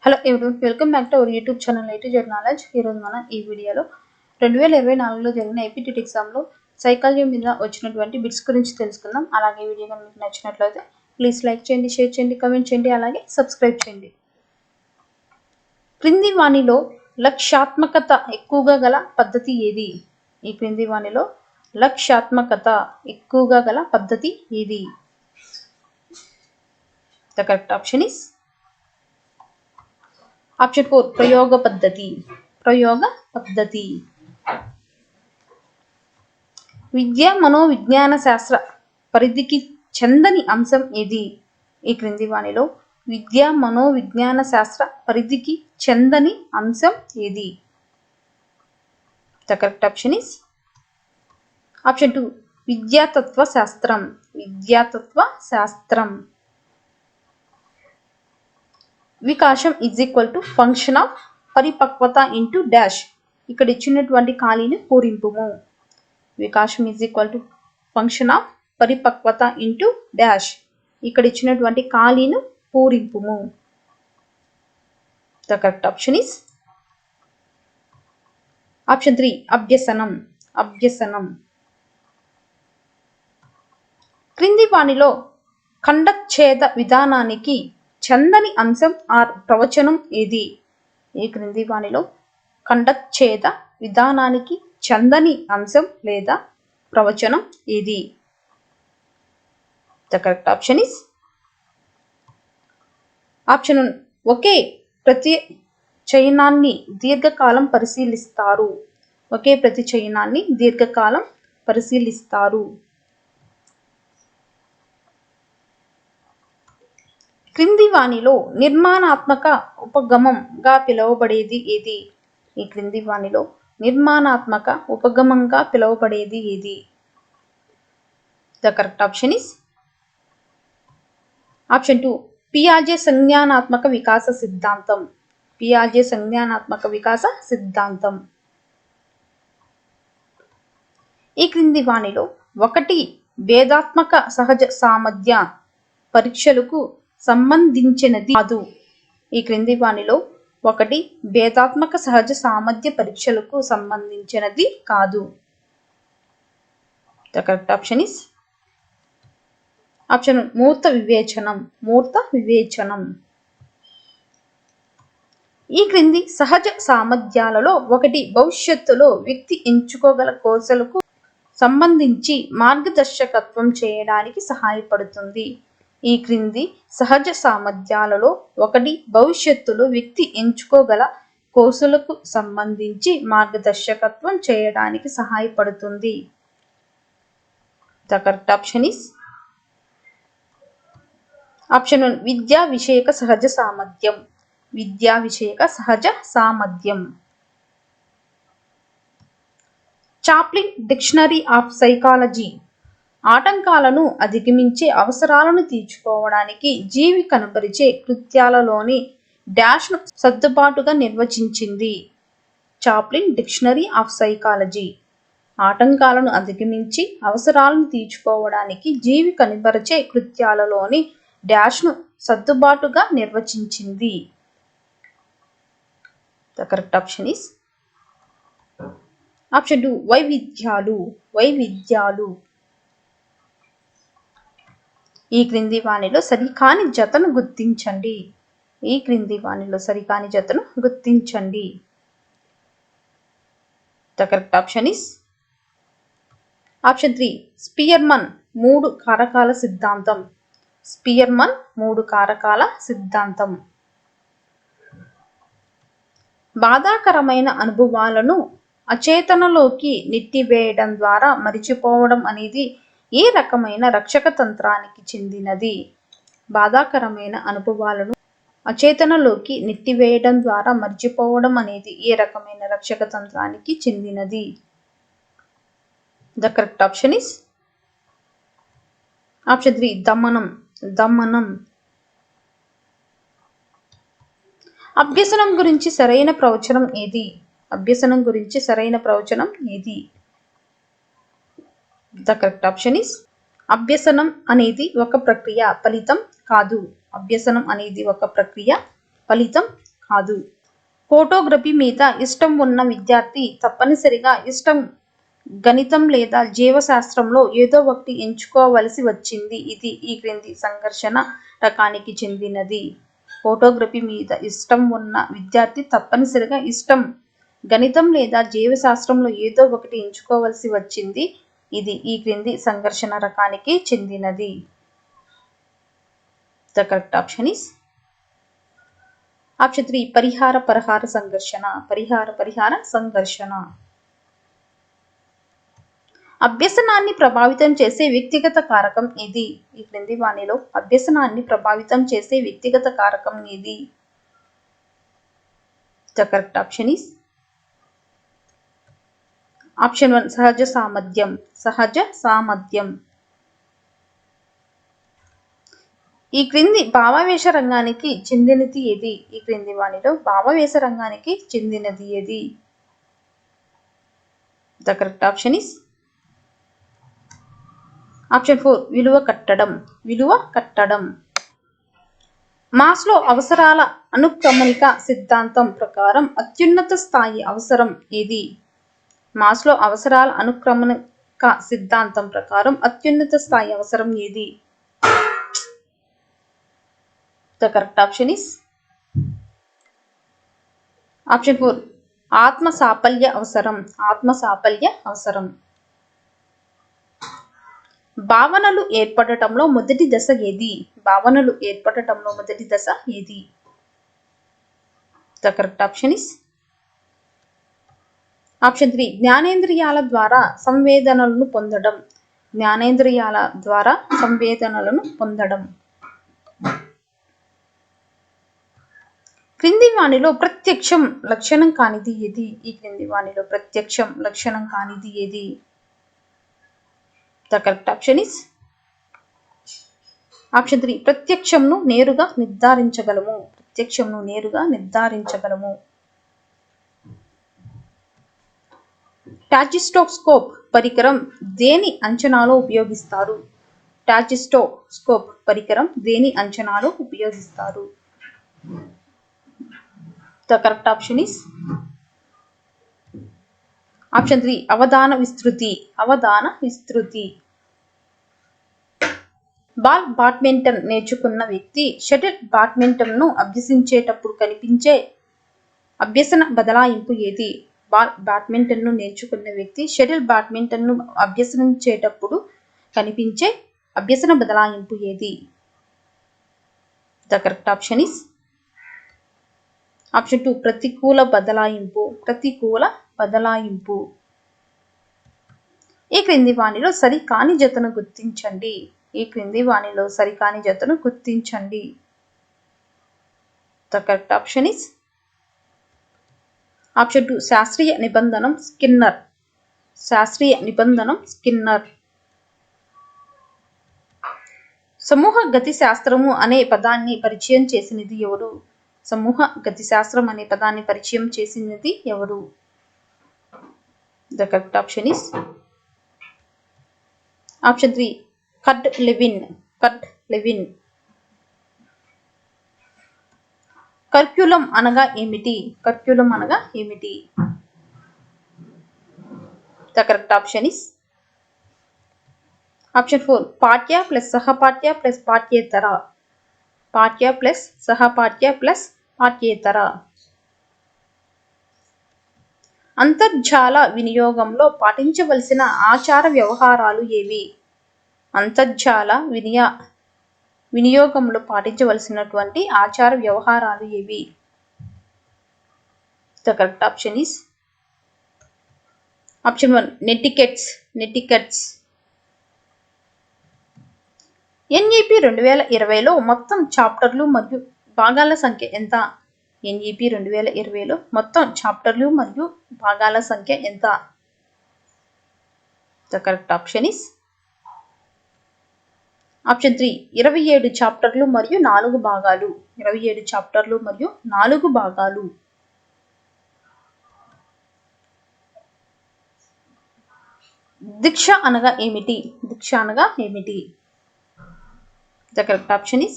Hello everyone, welcome back to our YouTube channel A to Z knowledge. ఈరోజు మనం ఈ వీడియోలో 2024లో జరిగిన ఏపీటీటీ ఎగ్జామ్లో సైకాలజీ మీద వచ్చినటువంటి బిట్స్ గురించి తెలుసుకుందాం. అలాగే వీడియో కనుక మీకు నచ్చినట్లయితే ప్లీజ్ లైక్ చేయండి, షేర్ చేయండి, కమెంట్ చేయండి, అలాగే సబ్స్క్రైబ్ చేయండి. క్రింది వాణిలో లక్ష్యాత్మకత ఎక్కువగా గల పద్ధతి ఏది? ఈ క్రింది వాణిలో లక్ష్యాత్మకత ఎక్కువగా గల పద్ధతి ఏది? The correct option is Option 4 ప్రయోగ పద్ధతి. ప్రయోగ పద్ధతి. విద్యా మనోవిజ్ఞాన శాస్త్ర పరిధికి చెందని అంశం ఏది? ఈ క్రింది వాణిలో విద్యా మనోవిజ్ఞాన శాస్త్ర పరిధికి చెందని అంశం ఏది? The correct option is Option 2 విద్యాతత్వ శాస్త్రం. విద్యాతత్వ శాస్త్రం. వికాసం is equal to function of పరిపక్వత ఇంటూ డాష్. ఇక్కడ ఇచ్చినటువంటి ఖాళీని పూరింపుము. వికాసం is equal to function of పరిపక్వత ఇంటూ డాష్. ఇక్కడ ఇచ్చినటువంటి ఖాళీను పూరింపుము. The correct option is option 3 అభ్యసనం. అభ్యసనం. క్రింది వాణిలో ఖండచ్ఛేద విధానానికి చెందని అంశం ఆర్ ప్రవచనం ఏది? ఈ క్రింది వాణిలో ఖండచ్ఛేద విధానానికి చెందని అంశం లేదా ప్రవచనం ఏది? The correct option is option 1 ఒకే ప్రతిచయనాన్ని దీర్ఘకాలం పరిశీలిస్తారు. ఒకే ప్రతిచయనాన్ని దీర్ఘకాలం పరిశీలిస్తారు. క్రింది వాణిలో నిర్మాణాత్మక ఉపగమంగా పిలువబడేది ఏది? ఈ క్రింది వాణిలో నిర్మాణాత్మక ఉపగమంగా పిలువబడేది ఏది? The correct option is option 2 పియాజే సంజ్ఞానాత్మక వికాస సిద్ధాంతం. పియాజే సంజ్ఞానాత్మక వికాస సిద్ధాంతం. ఈ క్రింది వాణిలో 1 భేదాత్మక సహజ సామర్థ్య పరీక్షలకు సంబంధించినది కాదు. ఈ క్రింది వాణిలో 1 భేదాత్మక సహజ సామర్థ్య పరీక్షలకు సంబంధించినది కాదు. The correct option is option మూర్త వివేచనం. మూర్త వివేచనం. ఈ క్రింది సహజ సామర్థ్యాలలో 1 భవిష్యత్తులో వ్యక్తి ఎంచుకోగల కోర్సులకు సంబంధించి మార్గదర్శకత్వం చేయడానికి సహాయపడుతుంది. ఈ క్రింది సహజ సామర్థ్యాలలో 1 భవిష్యత్తులో వ్యక్తి ఎంచుకోగల కోర్సులకు సంబంధించి మార్గదర్శకత్వం చేయడానికి సహాయపడుతుంది. The correct option is option 1 విద్యా విషయక సహజ సామర్థ్యం. విద్యా విషయక సహజ సామర్థ్యం. చాప్లిన్ డిక్షనరీ ఆఫ్ సైకాలజీ ఆటంకాలను అధిగమించే అవసరాలను తీర్చుకోవడానికి జీవి కనబరిచే కృత్యాలలోని డాష్ను సర్దుబాటుగా నిర్వచించింది. చాప్లిన్ డిక్షనరీ ఆఫ్ సైకాలజీ ఆటంకాలను అధిగమించి అవసరాలను తీర్చుకోవడానికి జీవి కనబరిచే కృత్యాలలోని డాష్ను సర్దుబాటుగా నిర్వచించింది. The correct option is option 2 వైవిధ్యాలు. వైవిధ్యాలు. ఈ క్రింది వాణిలో సరికాని జతను గుర్తించండి. ఈ క్రింది వాణిలో సరికాని జతను గుర్తించండి. The correct option is option 3 Spearman 3 కారకాల సిద్ధాంతం. స్పియర్మన్ 3 కారకాల సిద్ధాంతం. బాధాకరమైన అనుభవాలను అచేతనలోకి నెట్టివేయడం ద్వారా మరిచిపోవడం అనేది ఏ రకమైన రక్షక తంత్రానికి చెందినది? బాధాకరమైన అనుభవాలను అచేతనలోకి నెట్టివేయడం ద్వారా మరిచిపోవడం అనేది ఏ రకమైన రక్షక తంత్రానికి చెందినది? The correct option is option 3 దమనం. దమనం. అభ్యసనం గురించి సరైన ప్రవచనం ఏది? అభ్యసనం గురించి సరైన ప్రవచనం ఏది? ద కరెక్ట్ ఆప్షన్ ఇస్ అభ్యసనం అనేది ఒక ప్రక్రియ, ఫలితం కాదు. అభ్యసనం అనేది ఒక ప్రక్రియ, ఫలితం కాదు. ఫోటోగ్రఫీ మీద ఇష్టం ఉన్న విద్యార్థి తప్పనిసరిగా గణితం లేదా జీవశాస్త్రంలో ఏదో ఒకటి ఎంచుకోవలసి వచ్చింది. ఇది ఈ క్రింది సంఘర్షణ రకానికి చెందినది. ఫోటోగ్రఫీ మీద ఇష్టం ఉన్న విద్యార్థి తప్పనిసరిగా గణితం లేదా జీవశాస్త్రంలో ఏదో ఒకటి ఎంచుకోవలసి వచ్చింది. ఇది ఈ క్రింది సంఘర్షణ రకానికి చెందినది. The correct option is option 3 పరిహార సంఘర్షణ. అభ్యసనాన్ని ప్రభావితం చేసే వ్యక్తిగత కారకం ఏది? ఈ క్రింది వాణిలో అభ్యసనాన్ని ప్రభావితం చేసే వ్యక్తిగత కారకం ఏది? The correct option is option 1 సహజ సామర్థ్యం. ఈ క్రింది భావావేశ రంగానికి చెందినది ఏది? ఈ క్రింది వాణిలో భావావేశ రంగానికి చెందినది ఏది? The correct option is option 4 విలువ కట్టడం. మాస్లో అవసరాల అనుక్రమణిక సిద్ధాంతం ప్రకారం అత్యున్నత స్థాయి అవసరం ఏది? మాస్లో అవసరాల అనుక్రమణిక సిద్ధాంతం ప్రకారం అత్యున్నత స్థాయి అవసరం ఏది? The correct option is option 4 ఆత్మ సాఫల్య అవసరం. భావనలు ఏర్పడటంలో మొదటి దశ ఏది? The correct option is option 3 జ్ఞానేంద్రియాల ద్వారా సంవేదనలను పొందడం. క్రింది వాణిలో ప్రత్యక్షం లక్షణం కానిది ఏది? ఈ క్రింది వాణిలో ప్రత్యక్షం లక్షణం కానిది ఏది? The correct option is option 3 ప్రత్యక్షంను నేరుగా నిర్ధారించగలము. టాచిస్టోస్కోప్ పరికరం దేని అంచనాలో ఉపయోగిస్తారు? The correct option is option 3 అవధాన విస్తృతి. బ్యాడ్మింటన్ నేర్చుకున్న వ్యక్తి షటిల్ బ్యాడ్మింటన్ను అభ్యసించేటప్పుడు కనిపించే అభ్యసన బదలాయింపు ఏది? బ్యాడ్మింటన్ను నేర్చుకున్న వ్యక్తి షటిల్ బ్యాడ్మింటన్ను అభ్యసించేటప్పుడు కనిపించే అభ్యసన బదలాయింపు ఏది? The correct option is option 2 ప్రతికూల బదలాయింపు. ఈ క్రింది వాణిలో సరికాని జతను గుర్తించండి. The correct option is option 2 శాస్త్రీయ నిబంధనం స్కిన్నర్. సమూహ గతి శాస్త్రము అనే పదాన్ని పరిచయం చేసినది ఎవరు? The correct option is option 3 కర్ట్ లెవిన్. కర్క్యులం అనగా ఏమిటి? The correct option is option 4 పాఠ్య ప్లస్ సహపాఠ్య ప్లస్ పాఠ్యేతర. అంతర్జాల వినియోగంలో పాటించవలసిన ఆచార వ్యవహారాలు ఏవి? వినియోగంలో పాటించవలసినటువంటి ఆచార వ్యవహారాలు ఏవి? The correct option is option 1 నెటికెట్స్. NEP 2020లో మొత్తం చాప్టర్లు మరియు భాగాల సంఖ్య ఎంత? NEP 2020లో మొత్తం చాప్టర్లు మరియు భాగాల సంఖ్య ఎంత? The correct option is option 3 27 చాప్టర్లు మరియు 4 భాగాలు. దీక్ష అనగా ఏమిటి? The correct option is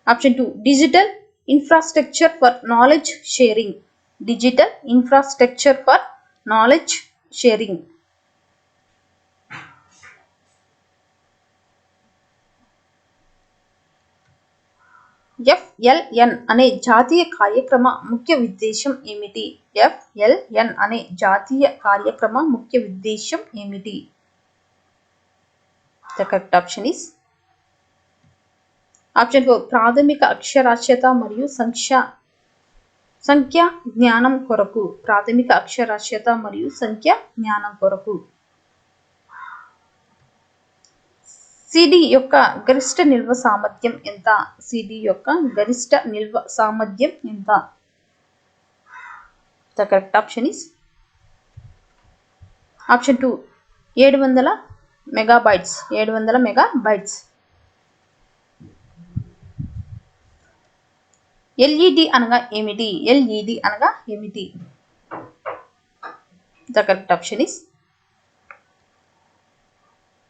Option 2, digital infrastructure for knowledge sharing. Digital infrastructure for knowledge sharing. FLN అనే జాతీయ కార్యక్రమ ముఖ్య ఉద్దేశం ఏమిటి? FLN అనే జాతీయ కార్యక్రమ ముఖ్య ఉద్దేశం ఏమిటి? The correct option is option 4, ప్రాథమిక అక్షరాస్యత మరియు సంఖ్యా జ్ఞానం కొరకు. ప్రాథమిక అక్షరాస్యత మరియు సంఖ్యా జ్ఞానం కొరకు. CD యొక్క గరిష్ట నిల్వ సామర్థ్యం ఎంత? CD యొక్క గరిష్ట నిల్వ సామర్థ్యం ఎంత? The correct option is option 2, 700 megabytes. 700 megabytes. LED అనగా ఏమిటి? LED అనగా ఏమిటి? The correct option is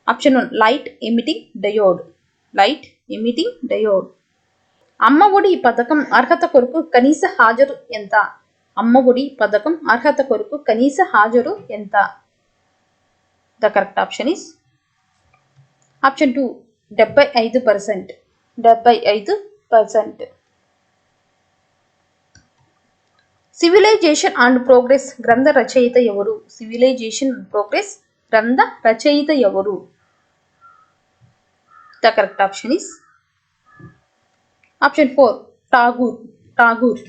option 1, light emitting diode. Light emitting diode. అమ్మ ఒడి పథకం అర్హత కొరకు కనీస హాజరు ఎంత? అమ్మ ఒడి పథకం అర్హత కొరకు కనీస హాజరు ఎంత? The correct option is option 2, 75%. 75%. Civilisation and progress గ్రంథ రచయిత ఎవరు? సివిలైజేషన్ అండ్ ప్రోగ్రెస్ గ్రంథ రచయిత ఎవరు? The correct option is option 4, Tagore.